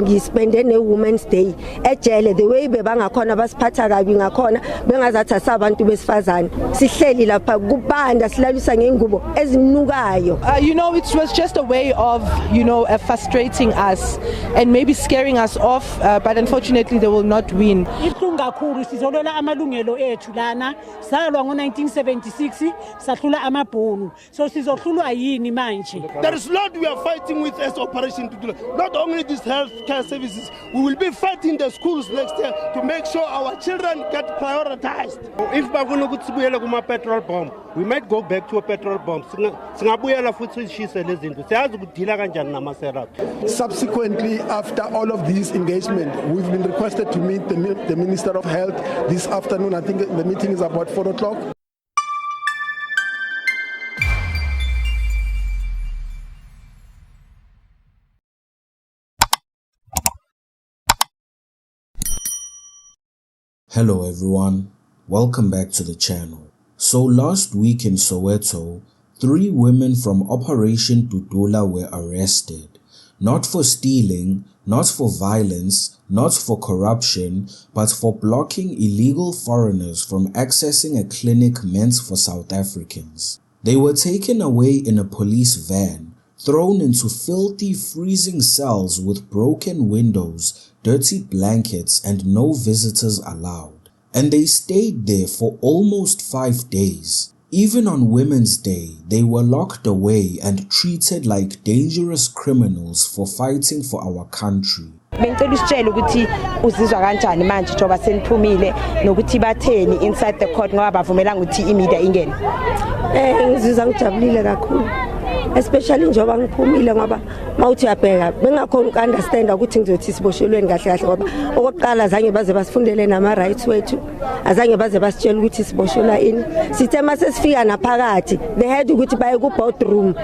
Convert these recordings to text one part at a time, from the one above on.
Ngispende ne-Women's Day ejele the way bebangakhona basiphatha kabi ngakhona bengazathi asabantu besifazane sihleli lapha kubanda silalisa ngengubo ezinukayo. It was just a way of frustrating us and maybe scaring us off, but unfortunately they will not win. Kakhulu sizolola amalungelo ethu lana salwa ngo1976 sahlula amabhunu so sizohlulwa yini manje. There is lot we are fighting with as Operation Dudula. Not only these healthcare services, we will be fighting the schools next year to make sure our children get prioritized. If baguna kutsibuyela kuma petrol bomb, we might go back to a petrol bomb. Singabuyela futhi shise lezinto. Siyazi ukudila kanjani namasera. Subsequently, after all of these engagement, we've been requested to meet the Minister of Health this afternoon. I think the meeting is about 4 o'clock. Hello everyone, welcome back to the channel. So last week in Soweto, 3 women from Operation Dudula were arrested. Not for stealing, not for violence, not for corruption, but for blocking illegal foreigners from accessing a clinic meant for South Africans. They were taken away in a police van, thrown into filthy, freezing cells with broken windows, dirty blankets, and no visitors allowed. And they stayed there for almost 5 days. Even on Women's Day, they were locked away and treated like dangerous criminals for fighting for our country. Bengicela usitshela ukuthi uzizwa kanjani manje njoba seniphumile nokuthi batheni inside the court ngoba bavumelanga ukuthi imedia ingene. Ngizizwa ngijabulile kakhulu. Especially njoba ngiphumile ngoba mawuthi uyabheka bengakhona ukunderstand ukuthi ngizothi siboshelweni kahle kahle ngoba okokuqala azange baze basifundele nama rights wethu azange baze basitshela ukuthi siboshelwa ini sithe mase sifika naphakathi they had ukuthi baye ku boardroom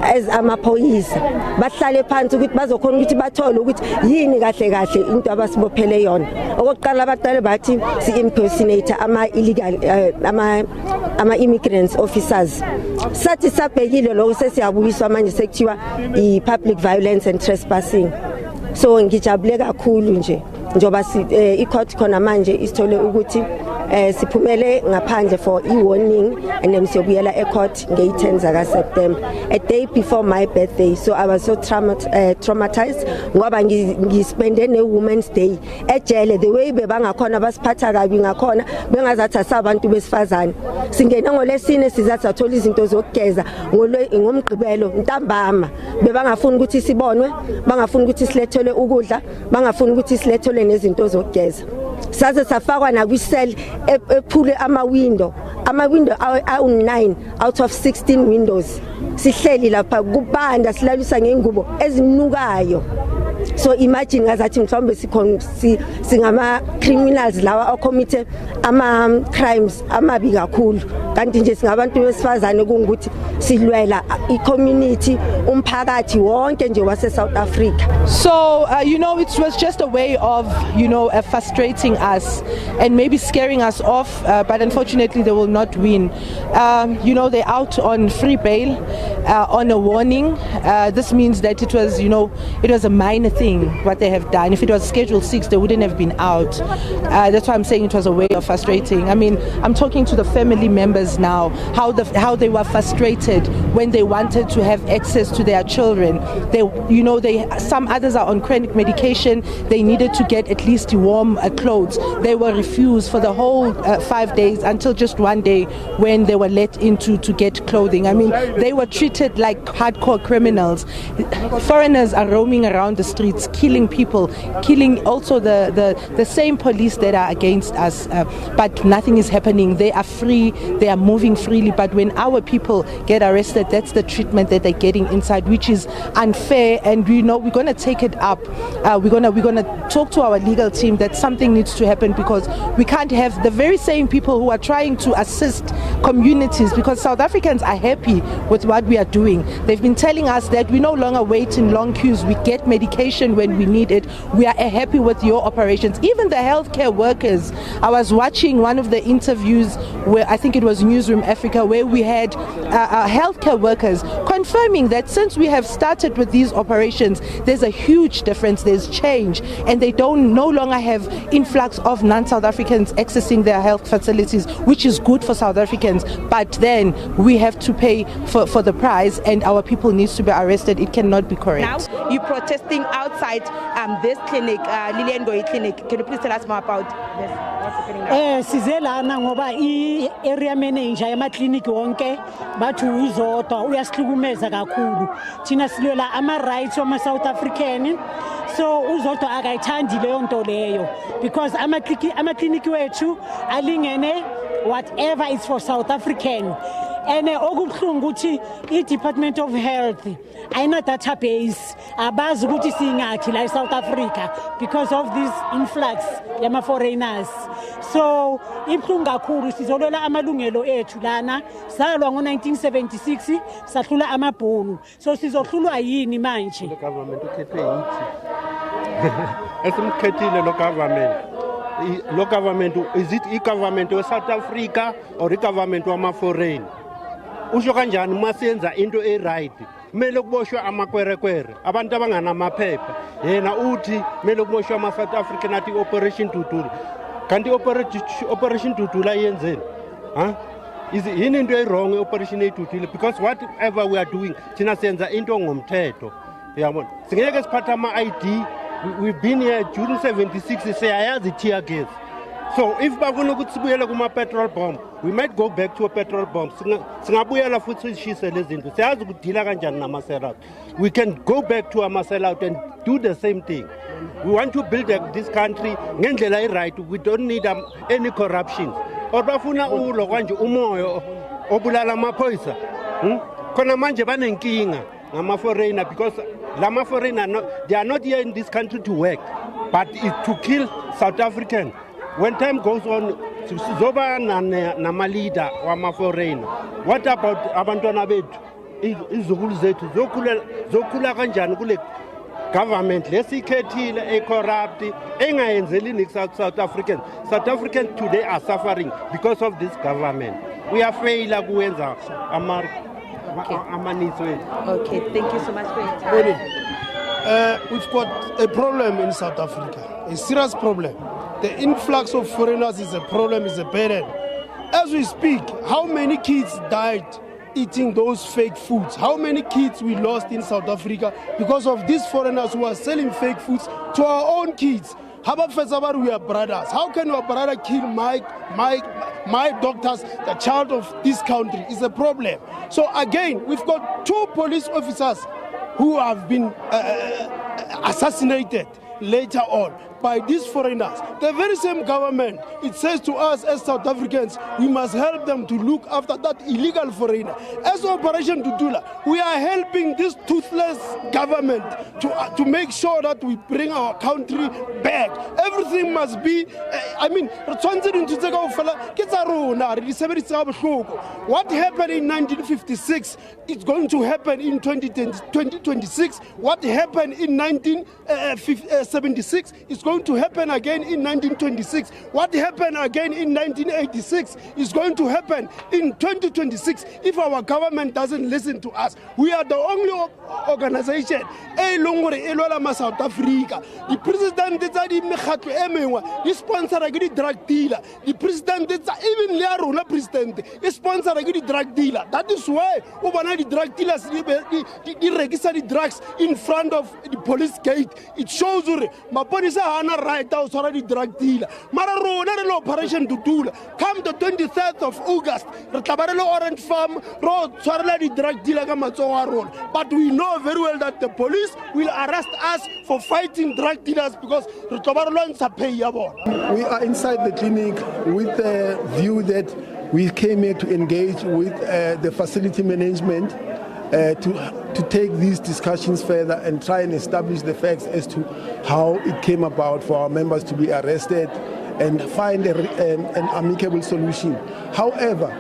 as amaphoyisa bahlale phansi ukuthi bazokhona ukuthi bathole ukuthi yini kahle kahle into abasibophele yona. Okokuqala baqale bathi si impersonate ama illegal ama immigrants officers sathi sabhekile lokho sesiyabuyiswa manje sekuthiwa i-public violence and trespassing. So ngijabule kakhulu nje njoba i-court khona manje isithole ukuthi siphumele ngaphandle for i-warning and then siyobuyela e-court nge-10 zaka September, a day before my birthday. So I was so traumatized ngoba ngispende ne-Women's Day ejele the way bebangakhona basiphatha kabi ngakhona bengazathi asabantu besifazane singena ngolesine sizathi sathola izinto zokugeza ngomgqibelo ntambama bebangafuni ukuthi sibonwe bangafuni ukuthi silethelwe ukudla bangafuni ukuthi silethelwe nezinto zokugeza. Saze safakwa na kwisel ephule ama-window awu-9 out of 16 windows sihleli lapha kubanda silalisa ngengubo ezinukayo. So imagine ngazathi mhlawumbe singama criminals lawa ocommit ama crimes amabi kakhulu kanti nje singabantu besifazane kungukuthi silwela i-community umphakathi wonke nje wase South Africa. So it was just a way of frustrating us and maybe scaring us off, but unfortunately they will not win. They're out on free bail on a warning. This means that it was a minor thing what they have done. If it was Schedule 6 they wouldn't have been out. That's why I'm saying it was a way of frustrating. I mean, I'm talking to the family members now, how they were frustrated when they wanted to have access to their children. Some others are on chronic medication. They needed to get at least warm clothes. They were refused for the whole 5 days until just one day when they were let into to get clothing. I mean, they were treated like hardcore criminals. Foreigners are roaming around the streets, killing people, killing also the same police that are against us, but nothing is happening. They are free, they are moving freely, but when our people get arrested, that's the treatment that they're getting inside, which is unfair. And we're going to take it up. We're going to talk to our legal team that something needs to happen, because we can't have the very same people who are trying to assist communities, because South Africans are happy with what we are doing. They've been telling us that we no longer wait in long queues, we get medication when we need it. We are happy with your operations. Even the healthcare workers, I was watching one of the interviews where I think it was Newsroom Africa, where we had healthcare workers confirming that since we have started with these operations, there's a huge difference, there's change, and they no longer have influx of non-South Africans accessing their health facilities, which is good for South Africans, but then we have to pay for the price, and our people needs to be arrested. It cannot be correct. Now you're protesting outside this clinic, Lilian Goy Clinic. Can you please tell us more about this? What's happening now? Size lana ngoba i-area manager yama-clinic wonke bathi uzodwa uyasihlukumeza kakhulu. Thina silwela ama-rights wama-South African, so uzodwa akayithandi leyo nto leyo, because ama-clinic wethu alingene whatever is for South African. And okubuhlungu ukuthi i-Department of Health ayina database, abazi ukuthi singakhi la eSouth Africa because of this influx yama-foreigners. So ibuhlungu kakhulu, sizolwela amalungelo ethu lana, salwa ngo-1976 sahlula amabhunu, so sizohlulwa yini manje? Government ukhethe yithi esimkhethile lo government, is it i-government of South Africa or i-government wama-foreign? Usho kanjani masenza into e-right? Kumele kuboshwe amakwerekwere, abantu abanganamaphepha. Yena uthi kumele kuboshwe ama-South African athi Operation Dudula. Kanti Operation Dudula yenzeni? Yini into e-wrong Operation Dudula? Because whatever we are doing, thina senza into ngomthetho. Yabona. Singeke siphatha ama-ID. We've been here June 76, siyayazi tear gas. So if bafuna ukuthi sibuyele kuma-petrol bomb, we might go back to a petrol bomb. Singabuyela futhi sishise lezi zinto. Siyazi ukudila kanjani nama-sellout. We can go back to ama-sellout and do the same thing. We want to build this country ngendlela e-right. We don't need any corruption. Or bafuna ulo kanje umoyo obulala amaphoyisa. Khona manje banenkinga ngama-foreigner, because foreigner, they are not here in this country to work, but it's to kill South African. When time goes on, sizoba nama-leader wama-foreigner. What about abantwana bethu, izukulu zethu zokhula kanjani kule government lesikhethile e-corrupt engayenzeli nix South Africans? South Africans today are suffering because of this government. We are failing kuwenza Okay, thank you so much for your time. We've got a problem in South Africa, a serious problem. The influx of foreigners is a problem, is a burden. As we speak, how many kids died eating those fake foods? How many kids we lost in South Africa because of these foreigners who are selling fake foods to our own kids? How about we are brothers? How can your brother kill my doctors, the child of this country? Is a problem. So again, we've got 2 police officers who have been assassinated later on by these foreigners. The very same government, it says to us as South Africans, we must help them to look after that illegal foreigner. As Operation Dudula, we are helping this toothless government to make sure that we bring our country back. Everything must be, what happened in 1956 is going to happen in 2026. What happened in 1976 is going to happen again in 1926. What happened again in 1986 is going to happen in 2026 if our government doesn't listen to us. We are the only organization South Africa. The president is the sponsor the drug dealer. The president is even Learona president is sponsor the drug dealer. That is why the drug dealers they register the drugs in front of the police gate. It shows you right now already drug dealer. Mararona Operation Dudula. Come the 23rd of August, Tabarelo Orange Farm Road, the drug dealer Motsoaledi. But we know very well that the police will arrest us for fighting drug dealers because we are inside the clinic with the view that we came here to engage with the facility management to take these discussions further and try and establish the facts as to how it came about for our members to be arrested and find an amicable solution. However,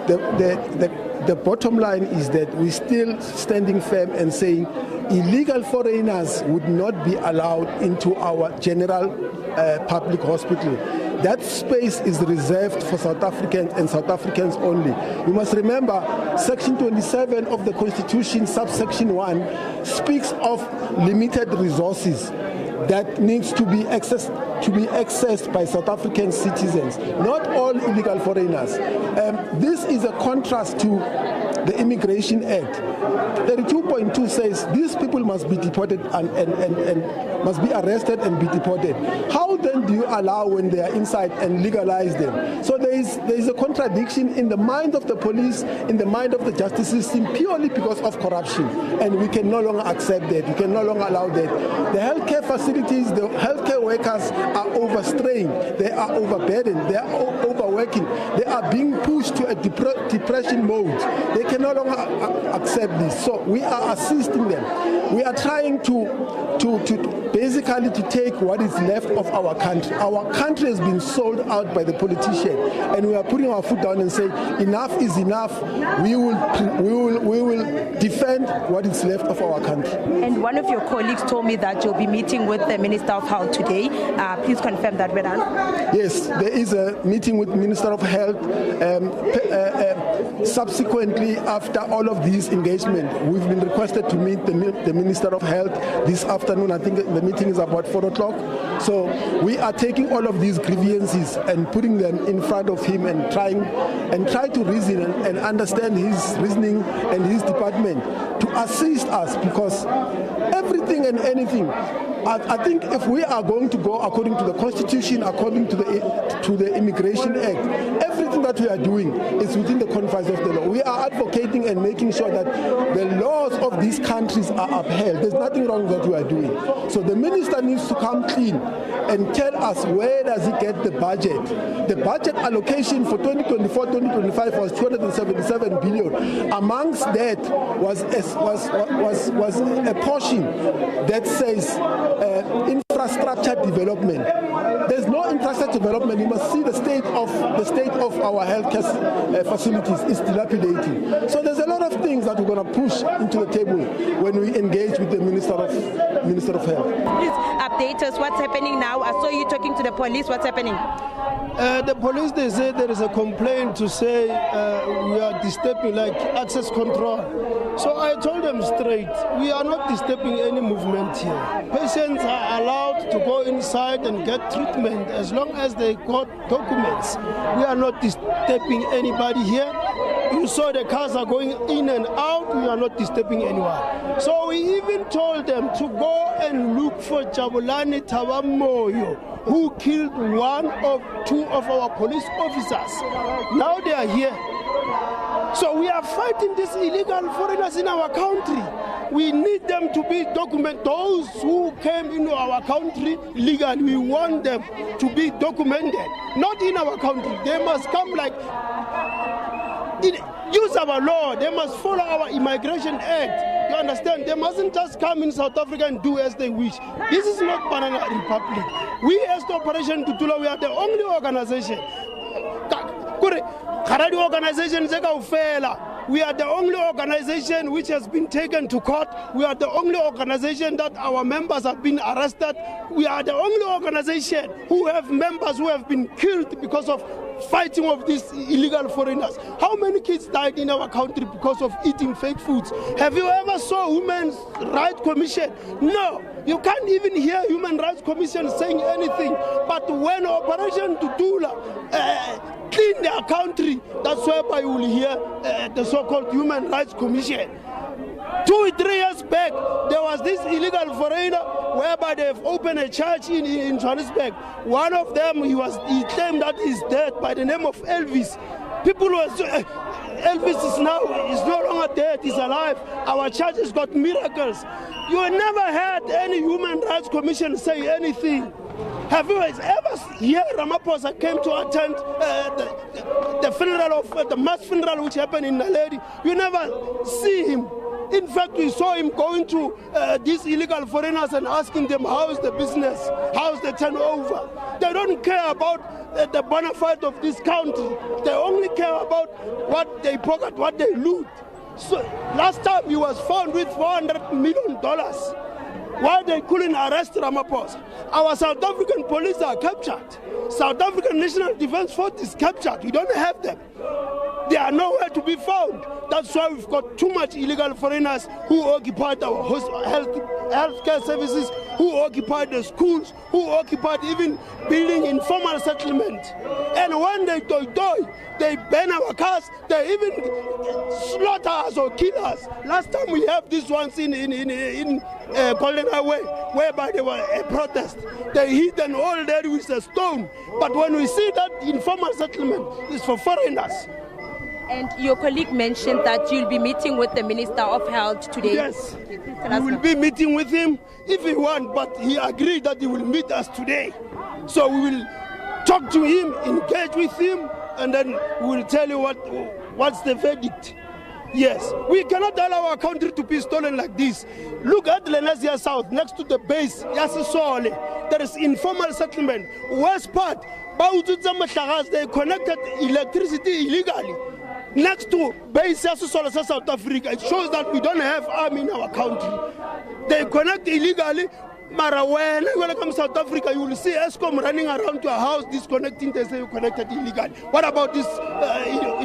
the bottom line is that we're still standing firm and saying illegal foreigners would not be allowed into our general public hospital. that space is reserved for South Africans and South Africans only. You must remember, Section 27 of the Constitution, subsection 1, speaks of limited resources that needs to be accessed by South African citizens, not all illegal foreigners. This is a contrast to the Immigration Act. 32.2 says these people must be deported and must be arrested and be deported. How then do you allow when they are inside and legalize them? So there is a contradiction in the mind of the police, in the mind of the justice system, purely because of corruption, and we can no longer accept that. We can no longer allow that. The healthcare facilities, the healthcare workers are overstrained, they are overburdened, they are overworking, they are being pushed to a depression mode. They can no longer accept this. So we are assisting them. We are trying to basically to take what is left of our country. Our country has been sold out by the politician, and we are putting our foot down and saying enough is enough. We will defend what is left of our country. And one of your colleagues told me that you'll be meeting with the Minister of Health today. Please confirm that with us. Yes, there is a meeting with Minister of Health. Subsequently, after all of these engagement, we've been requested to meet the Minister of Health this afternoon. I think the meeting is about 4 o'clock. So we are taking all of these grievances and putting them in front of him and try to reason and understand his reasoning and his department to assist us, because everything and anything, I think if we are going to go according to the Constitution, according to the Immigration Act, everything that we are doing is within the confines of the law. We are advocating and making sure that the laws of these countries are upheld. There's nothing wrong with what we are doing. So the minister needs to come clean and tell us where does he get the budget. The budget allocation for 2024-2025 was 277 billion. Amongst that was a portion that says infrastructure development. There's no infrastructure development. You must see the state of our healthcare facilities is dilapidating. So there's a lot of things that we're going to push into the table when we engage with the Minister of Health. Please update us. What's happening now? I saw you talking to the police. What's happening? The police, they say there is a complaint to say we are disturbing like access control. So I told them straight, we are not disturbing any movement here. Patients are allowed to go inside and get treatment as long as they got documents. We are not disturbing anybody here. You saw the cars are going in and out. We are not disturbing anyone. So we even told them to go and look for Jabulani Tawamoyo, who killed two of our police officers. Now they are here. So we are fighting these illegal foreigners in our country. We need them to be documented. Those who came into our country legally, we want them to be documented. Not in our country. They must come use our law. They must follow our Immigration Act. You understand? They mustn't just come in South Africa and do as they wish. This is not Banana Republic. We as the Operation Dudula, we are the only organization. We are the only organization which has been taken to court. We are the only organization that our members have been arrested. We are the only organization who have members who have been killed because of fighting of these illegal foreigners. How many kids died in our country because of eating fake foods? Have you ever saw Human Rights Commission? No. You can't even hear Human Rights Commission saying anything. But when Operation Dudula clean their country, that's whereby you will hear the so-called Human Rights Commission. 2 or 3 years back, there was this illegal foreigner whereby they have opened a church in Johannesburg. One of them, he claimed that he's dead by the name of Elvis. People were Elvis is no longer dead, he's alive. Our church has got miracles. You never had any Human Rights Commission say anything. Have you ever heard Ramaphosa came to attend the funeral of the mass funeral which happened in Naledi? You never see him. In fact, we saw him going to these illegal foreigners and asking them, how's the business? How's the turnover? They don't care about the bona fide of this country. They only care about what they pocket, what they loot. So last time he was found with $400 million. Why they couldn't arrest Ramaphosa? Our South African police are captured. South African National Defence Force is captured. We don't have them. They are nowhere to be found. That's why we've got too much illegal foreigners who occupied our healthcare services, who occupied the schools, who occupied even building informal settlement. And when they they burn our cars, they even slaughter us or kill us. Last time we have these ones in Golden Highway, whereby there was a protest. They hit an old lady with a stone. But when we see that informal settlement is for foreigners. And your colleague mentioned that you'll be meeting with the Minister of Health today. Yes, we will be meeting with him if he wants, but he agreed that he will meet us today. So we will talk to him, engage with him, and then we will tell you what's the verdict. Yes, we cannot allow our country to be stolen like this. Look at Lenasia South, next to the base, Yasisole. There is informal settlement. West part, they connected electricity illegally. Next to base Yasisole, South Africa, it shows that we don't have army in our country. They connect illegally. Mara, when you come to South Africa, you will see ESCOM running around to a house disconnecting. They say you connected illegally. What about this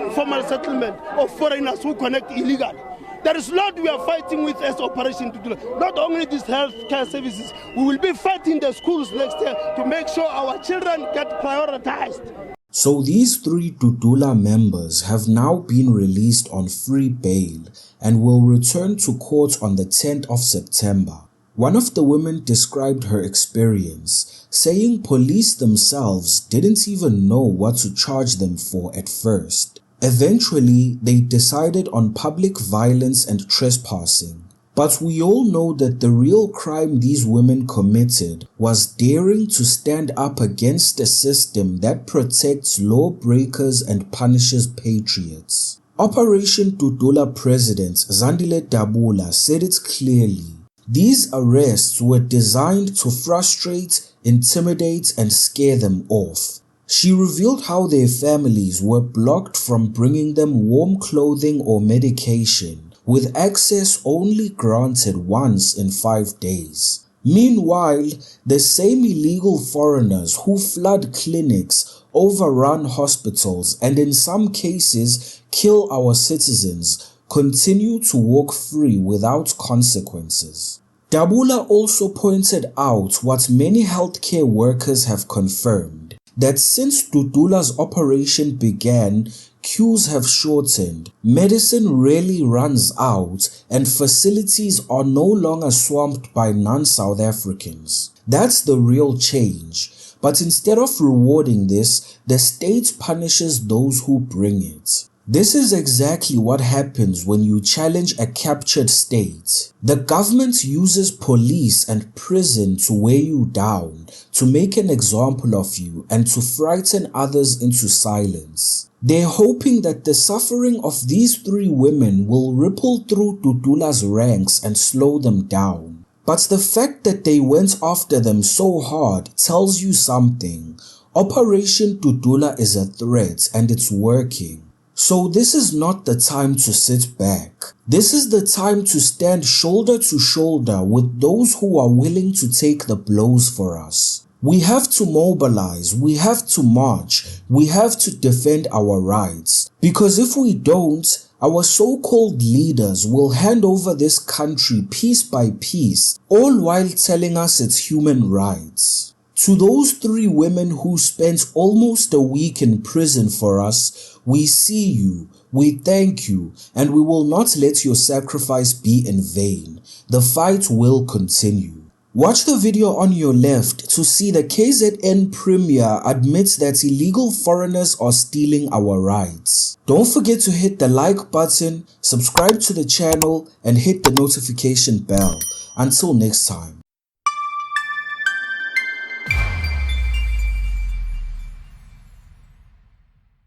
informal settlement of foreigners who connect illegally? There is a lot we are fighting with as Operation Dudula. Not only these healthcare services, we will be fighting the schools next year to make sure our children get prioritized. So these 3 Dudula members have now been released on free bail and will return to court on the 10th of September. One of the women described her experience, saying police themselves didn't even know what to charge them for at first. Eventually, they decided on public violence and trespassing. But we all know that the real crime these women committed was daring to stand up against a system that protects lawbreakers and punishes patriots. Operation Dudula President Zandile Dabula said it clearly. These arrests were designed to frustrate, intimidate, and scare them off. She revealed how their families were blocked from bringing them warm clothing or medication, with access only granted once in 5 days. Meanwhile, the same illegal foreigners who flood clinics, overrun hospitals, and in some cases kill our citizens continue to walk free without consequences. Dabula also pointed out what many healthcare workers have confirmed, that since Dudula's operation began, queues have shortened, medicine rarely runs out, and facilities are no longer swamped by non-South Africans. That's the real change. But instead of rewarding this, the state punishes those who bring it. This is exactly what happens when you challenge a captured state. The government uses police and prison to weigh you down, to make an example of you, and to frighten others into silence. They're hoping that the suffering of these 3 women will ripple through Dudula's ranks and slow them down. But the fact that they went after them so hard tells you something. Operation Dudula is a threat and it's working. So this is not the time to sit back. This is the time to stand shoulder to shoulder with those who are willing to take the blows for us. We have to mobilize, we have to march, we have to defend our rights. Because if we don't, our so-called leaders will hand over this country piece by piece, all while telling us it's human rights. To those 3 women who spent almost a week in prison for us, we see you, we thank you, and we will not let your sacrifice be in vain. The fight will continue. Watch the video on your left to see the KZN Premier admits that illegal foreigners are stealing our rights. Don't forget to hit the like button, subscribe to the channel, and hit the notification bell. Until next time.